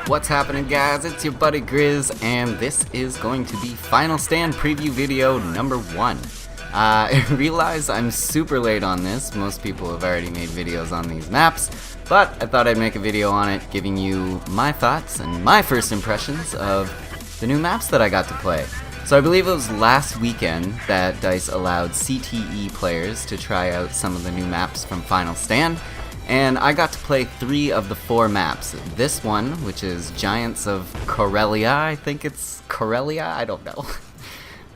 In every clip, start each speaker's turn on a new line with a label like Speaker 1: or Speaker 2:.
Speaker 1: What's happening, guys? It's your buddy Grizz, and this is going to be Final Stand preview video number 1. I realize I'm super late on this. Most people have already made videos on these maps, but I thought I'd make a video on it giving you my thoughts and my first impressions of the new maps that I got to play. So I believe it was last weekend that DICE allowed CTE players to try out some of the new maps from Final Stand, and I got to play 3 of the 4 maps. This one, which is Giants of Korelia, I think it's Korelia? I don't know.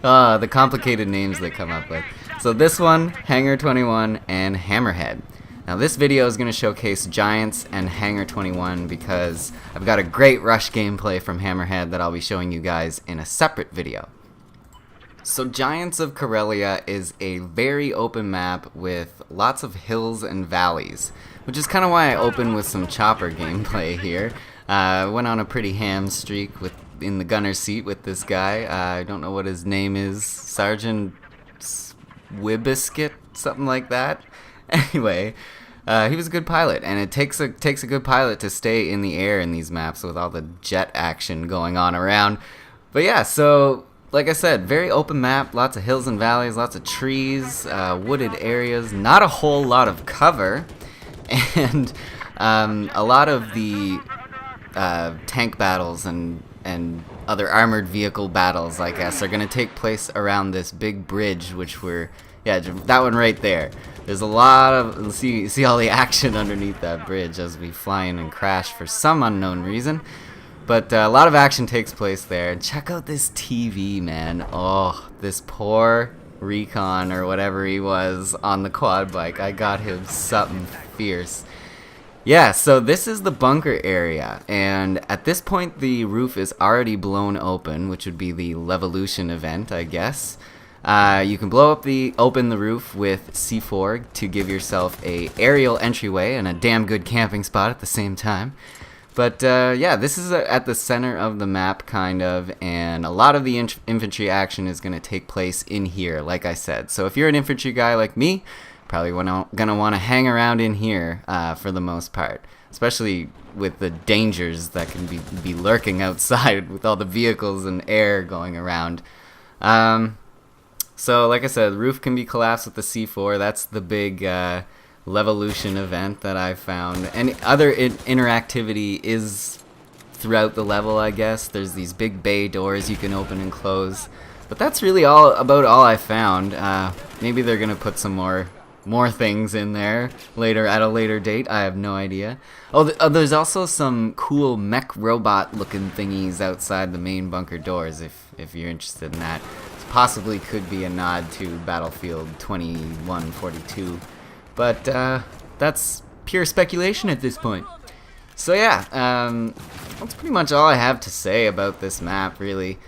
Speaker 1: The complicated names they come up with. So this one, HANGER 21, and Hammerhead. Now this video is going to showcase Giants and HANGER 21 because I've got a great rush gameplay from Hammerhead that I'll be showing you guys in a separate video. So Giants of Korelia is a very open map with lots of hills and valleys, which is kind of why I opened with some chopper gameplay here. I went on a pretty ham streak in the gunner seat with this guy. I don't know what his name is, Sergeant Wibiscuit, something like that. Anyway, he was a good pilot, and it takes a good pilot to stay in the air in these maps with all the jet action going on around. But yeah, so like I said, very open map, lots of hills and valleys, lots of trees, wooded areas, not a whole lot of cover, and a lot of the tank battles and other armored vehicle battles, I guess, are going to take place around this big bridge, which that one right there. There's a lot of, see all the action underneath that bridge as we fly in and crash for some unknown reason. But a lot of action takes place there. Check out this TV, man. Oh, this poor recon or whatever he was on the quad bike. I got him something fierce. Yeah, so this is the bunker area, and at this point the roof is already blown open, which would be the Levolution event, I guess. You can open the roof with C4 to give yourself a aerial entryway and a damn good camping spot at the same time. But yeah, this is at the center of the map, kind of, and a lot of the infantry action is going to take place in here, like I said. So if you're an infantry guy like me, probably going to want to hang around in here for the most part, especially with the dangers that can be lurking outside with all the vehicles and air going around. So like I said, the roof can be collapsed with the C4. That's the big Levolution event that I found. And other interactivity is throughout the level, I guess. There's these big bay doors you can open and close. But that's really about all I found. Maybe they're gonna put some more things in there later at a later date. I have no idea. There's also some cool mech robot looking thingies outside the main bunker doors if you're interested in that. It possibly could be a nod to Battlefield 2142. But that's pure speculation at this point. So yeah, that's pretty much all I have to say about this map, really.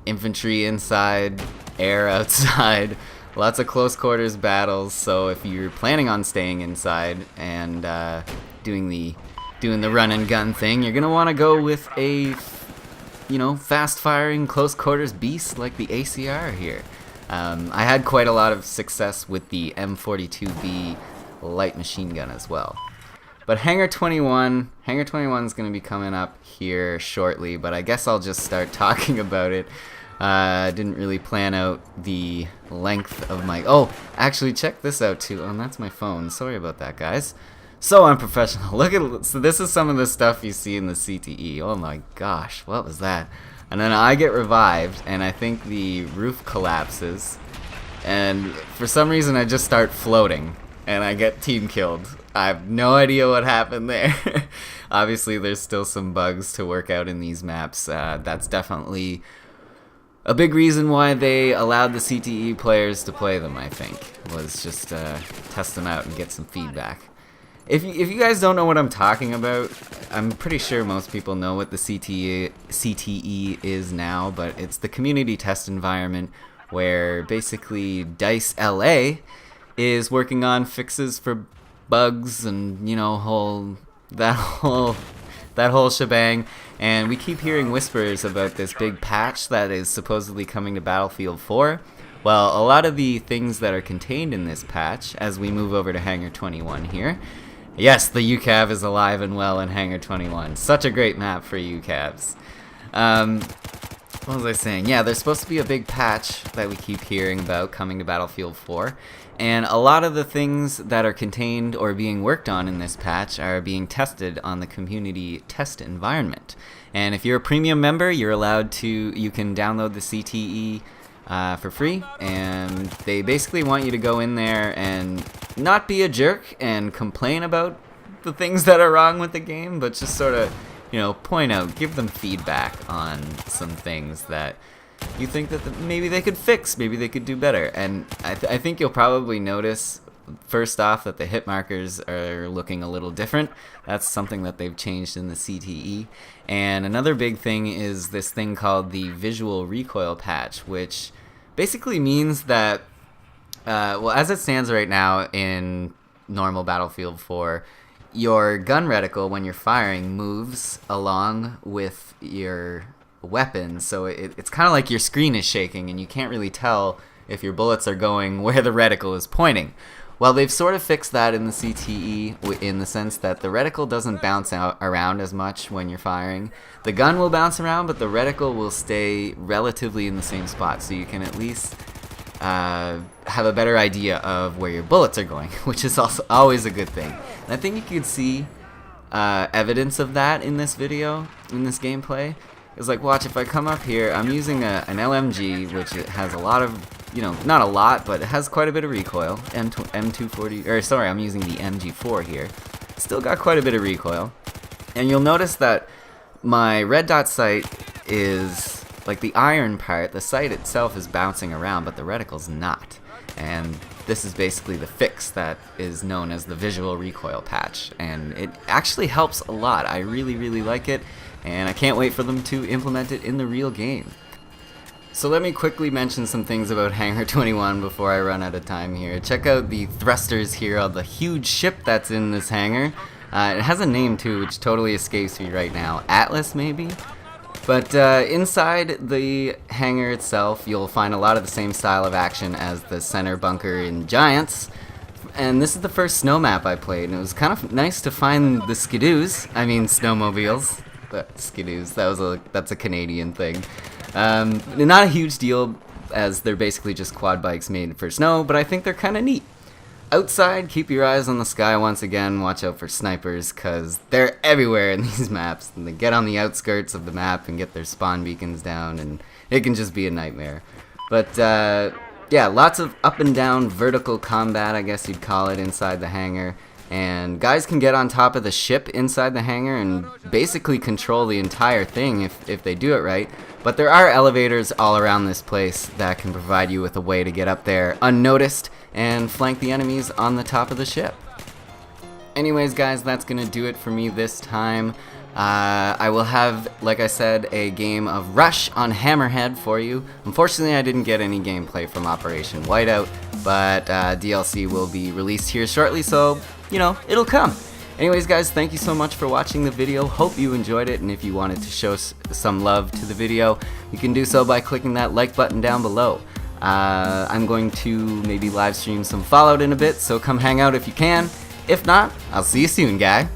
Speaker 1: Infantry inside, air outside, lots of close quarters battles. So if you're planning on staying inside and doing the run and gun thing, you're gonna want to go with a fast firing close quarters beast like the ACR here. I had quite a lot of success with the M42B light machine gun as well. But HANGER 21 is going to be coming up here shortly, but I guess I'll just start talking about it. I didn't really plan out the length of my... Oh, actually check this out too. Oh, that's my phone. Sorry about that, guys. So unprofessional. So this is some of the stuff you see in the CTE. Oh my gosh, what was that? And then I get revived, and I think the roof collapses, and for some reason I just start floating, and I get team killed. I have no idea what happened there. Obviously there's still some bugs to work out in these maps. That's definitely a big reason why they allowed the CTE players to play them, I think, was just test them out and get some feedback. If you guys don't know what I'm talking about, I'm pretty sure most people know what the CTE is now, but it's the community test environment where basically DICE LA is working on fixes for bugs and that whole shebang, and we keep hearing whispers about this big patch that is supposedly coming to Battlefield 4, Well, a lot of the things that are contained in this patch, as we move over to Hangar 21 here, yes, the UCAV is alive and well in Hangar 21. Such a great map for UCAVs. What was I saying? Yeah, there's supposed to be a big patch that we keep hearing about coming to Battlefield 4. And a lot of the things that are contained or being worked on in this patch are being tested on the community test environment. And if you're a premium member, you're allowed to, you can download the CTE for free. And they basically want you to go in there and not be a jerk and complain about the things that are wrong with the game, but just sort of, you know, point out, give them feedback on some things that you think that maybe they could fix, maybe they could do better. And I think you'll probably notice, first off, that the hit markers are looking a little different. That's something that they've changed in the CTE. And another big thing is this thing called the visual recoil patch, which basically means that, well, as it stands right now in normal Battlefield 4, your gun reticle, when you're firing, moves along with your weapon, so it's kind of like your screen is shaking and you can't really tell if your bullets are going where the reticle is pointing. Well, they've sort of fixed that in the CTE in the sense that the reticle doesn't bounce around as much when you're firing. The gun will bounce around, but the reticle will stay relatively in the same spot, so you can at least have a better idea of where your bullets are going, which is also always a good thing. And I think you could see evidence of that in this video, in this gameplay. It's like, watch, if I come up here, I'm using an LMG, which it has a lot of, you know, not a lot, but it has quite a bit of recoil. M240, or sorry, I'm using the MG4 here. Still got quite a bit of recoil. And you'll notice that my red dot sight is, like the iron part, the sight itself is bouncing around, but the reticle's not. And this is basically the fix that is known as the visual recoil patch. And it actually helps a lot. I really, really like it. And I can't wait for them to implement it in the real game. So let me quickly mention some things about Hangar 21 before I run out of time here. Check out the thrusters here on the huge ship that's in this hangar. It has a name too, which totally escapes me right now. Atlas, maybe? But inside the hangar itself, you'll find a lot of the same style of action as the center bunker in Giants. And this is the first snow map I played, and it was kind of nice to find the skidoos. I mean, snowmobiles. Skidoos, that's a Canadian thing. Not a huge deal, as they're basically just quad bikes made for snow, but I think they're kind of neat. Outside, keep your eyes on the sky once again. Watch out for snipers, because they're everywhere in these maps. And they get on the outskirts of the map and get their spawn beacons down, and it can just be a nightmare. But yeah, lots of up and down vertical combat, I guess you'd call it, inside the hangar. And guys can get on top of the ship inside the hangar and basically control the entire thing if they do it right. But there are elevators all around this place that can provide you with a way to get up there unnoticed and flank the enemies on the top of the ship. Anyways, guys, that's going to do it for me this time. I will have, like I said, a game of Rush on Hammerhead for you. Unfortunately, I didn't get any gameplay from Operation Whiteout, but DLC will be released here shortly, so, you know, it'll come. Anyways, guys, thank you so much for watching the video. Hope you enjoyed it, and if you wanted to show some love to the video, you can do so by clicking that like button down below. I'm going to maybe live stream some Fallout in a bit, so come hang out if you can. If not, I'll see you soon, guy.